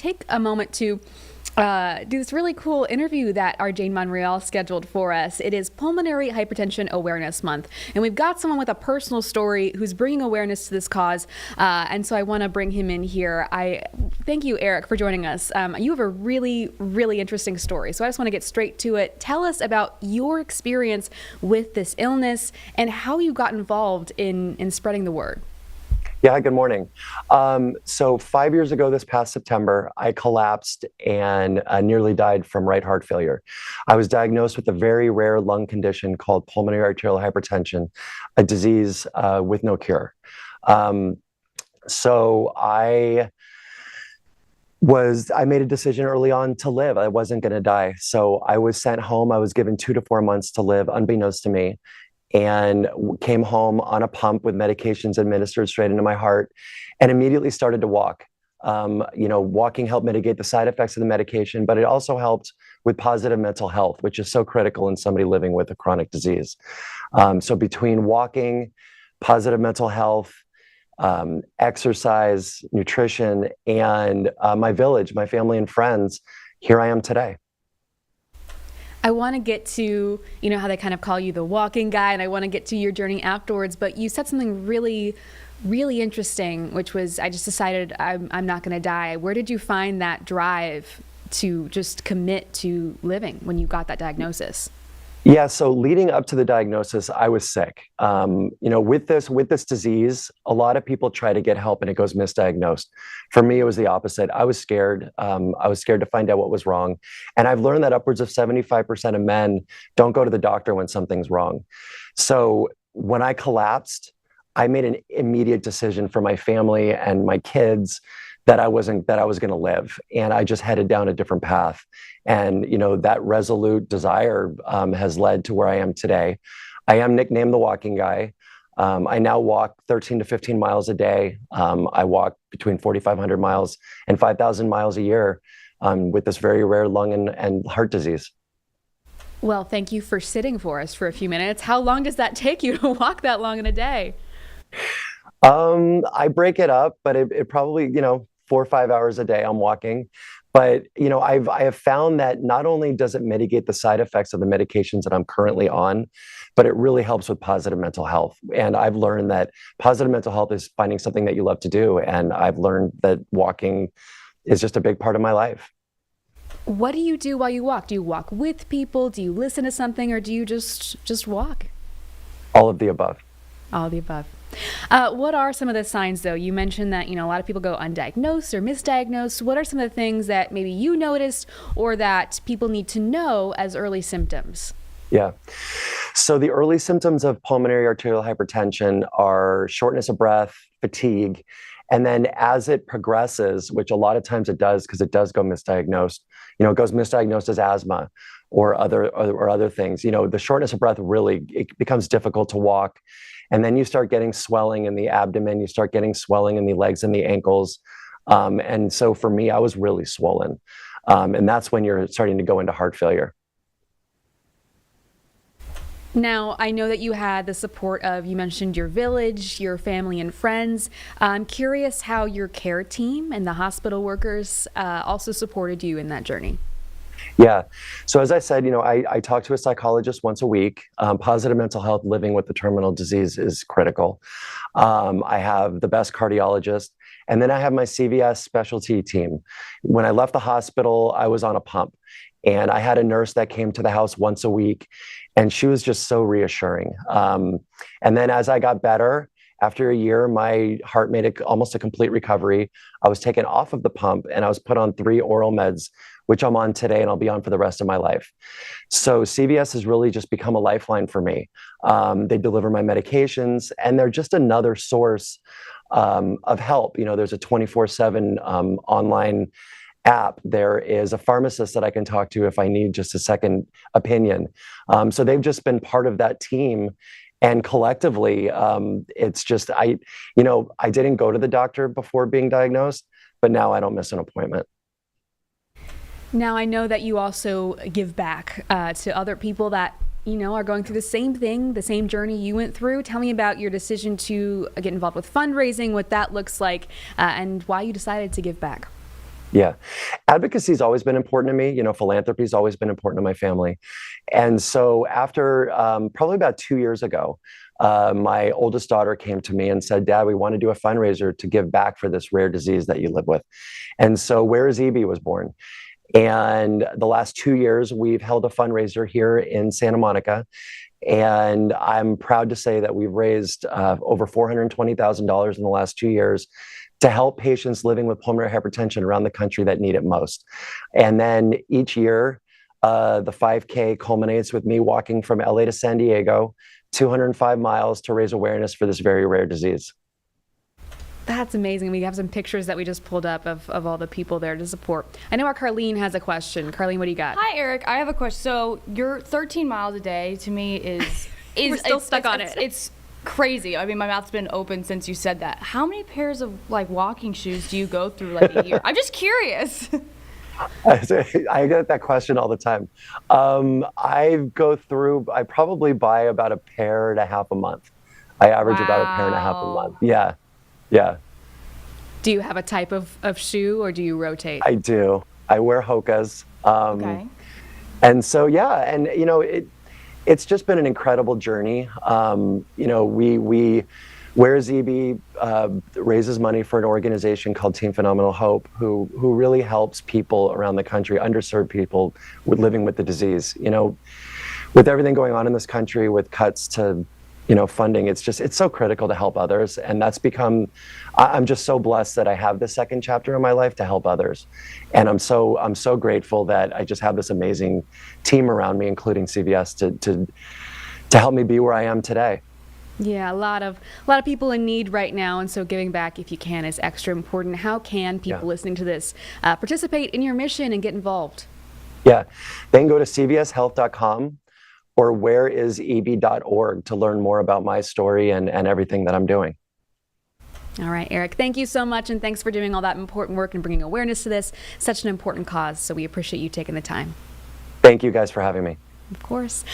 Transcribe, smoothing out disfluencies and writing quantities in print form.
take a moment to do this really cool interview that our Jane Monreal scheduled for us. It is Pulmonary Hypertension Awareness Month, and we've got someone with a personal story who's bringing awareness to this cause, and so I want to bring him in here. I thank you, Eric, for joining us. You have a really, really interesting story, so I just want to get straight to it. Tell us about your experience with this illness and how you got involved in spreading the word. Yeah, good morning. So 5 years ago, this past September, I collapsed and nearly died from right heart failure. I was diagnosed with a very rare lung condition called pulmonary arterial hypertension, a disease with no cure. So I made a decision early on to live. I wasn't going to die. So I was sent home. I was given 2 to 4 months to live, unbeknownst to me, and came home on a pump with medications administered straight into my heart and immediately started to walk. Walking helped mitigate the side effects of the medication, but it also helped with positive mental health, which is so critical in somebody living with a chronic disease. So between walking, positive mental health, exercise, nutrition, and my village, my family and friends, here I am today. I want to get to, how they kind of call you the walking guy, and I want to get to your journey afterwards, but you said something really, really interesting, which was, I just decided I'm not going to die. Where did you find that drive to just commit to living when you got that diagnosis? Yeah, so leading up to the diagnosis, I was sick. With this disease, a lot of people try to get help and it goes misdiagnosed. For me, it was the opposite. I was scared. I was scared to find out what was wrong. And I've learned that upwards of 75% of men don't go to the doctor when something's wrong. So when I collapsed, I made an immediate decision for my family and my kids that I was going to live, and I just headed down a different path. And that resolute desire has led to where I am today. I am nicknamed the walking guy. I now walk 13 to 15 miles a day. I walk between 4,500 miles and 5,000 miles a year with this very rare lung and heart disease. Well, thank you for sitting for us for a few minutes. How long does that take you to walk that long in a day? I break it up, but it probably, 4 or 5 hours a day I'm walking. But, I have found that not only does it mitigate the side effects of the medications that I'm currently on, but it really helps with positive mental health. And I've learned that positive mental health is finding something that you love to do. And I've learned that walking is just a big part of my life. What do you do while you walk? Do you walk with people? Do you listen to something, or do you just walk? All of the above. All of the above. What are some of the signs, though? You mentioned that, a lot of people go undiagnosed or misdiagnosed. What are some of the things that maybe you noticed or that people need to know as early symptoms? Yeah. So the early symptoms of pulmonary arterial hypertension are shortness of breath, fatigue, and then as it progresses, which a lot of times it does because it does go misdiagnosed, it goes misdiagnosed as asthma or other things. The shortness of breath it becomes difficult to walk. And then you start getting swelling in the abdomen, you start getting swelling in the legs and the ankles. And so for me, I was really swollen. And that's when you're starting to go into heart failure. Now, I know that you had the support of, you mentioned your village, your family and friends. I'm curious how your care team and the hospital workers also supported you in that journey. Yeah. So as I said, I talk to a psychologist once a week. Positive mental health living with the terminal disease is critical. I have the best cardiologist, and then I have my CVS specialty team. When I left the hospital, I was on a pump, and I had a nurse that came to the house once a week, and she was just so reassuring. And then as I got better, after a year, my heart made almost a complete recovery. I was taken off of the pump and I was put on 3 oral meds, which I'm on today and I'll be on for the rest of my life. So CVS has really just become a lifeline for me. They deliver my medications and they're just another source of help. There's a 24/7 online app. There is a pharmacist that I can talk to if I need just a second opinion. So they've just been part of that team. And collectively, it's just, I didn't go to the doctor before being diagnosed, but now I don't miss an appointment. Now, I know that you also give back to other people that, are going through the same thing, the same journey you went through. Tell me about your decision to get involved with fundraising, what that looks like, and why you decided to give back. Yeah. Advocacy has always been important to me. Philanthropy has always been important to my family. And so after probably about 2 years ago, my oldest daughter came to me and said, Dad, we want to do a fundraiser to give back for this rare disease that you live with. And so Where is EB was born. And the last 2 years, we've held a fundraiser here in Santa Monica. And I'm proud to say that we've raised over $420,000 in the last 2 years to help patients living with pulmonary hypertension around the country that need it most. And then each year, the 5K culminates with me walking from LA to San Diego, 205 miles to raise awareness for this very rare disease. That's amazing. We have some pictures that we just pulled up of all the people there to support. I know our Carlene has a question. Carlene, what do you got? Hi, Eric. I have a question. So your 13 miles a day to me is We're still stuck on it. It's crazy. I mean, my mouth's been open since you said that. How many pairs of walking shoes do you go through a year? I'm just curious. I get that question all the time. I probably buy about a pair and a half a month. I average about a pair and a half a month. Yeah. Yeah. Do you have a type of shoe, or do you rotate? I do. I wear Hoka's. Okay. And so, yeah, and it's just been an incredible journey. Where's EB raises money for an organization called Team Phenomenal Hope, who really helps people around the country, underserved people living with the disease. With everything going on in this country, with cuts to funding, it's so critical to help others. And I'm just so blessed that I have this second chapter in my life to help others. And I'm so grateful that I just have this amazing team around me, including CVS, to help me be where I am today. Yeah, a lot of people in need right now, and so giving back, if you can, is extra important. How can people listening to this participate in your mission and get involved? Yeah, they can go to cvshealth.com or whereiseb.org to learn more about my story and everything that I'm doing. All right, Eric, thank you so much, and thanks for doing all that important work and bringing awareness to this. Such an important cause, so we appreciate you taking the time. Thank you guys for having me. Of course.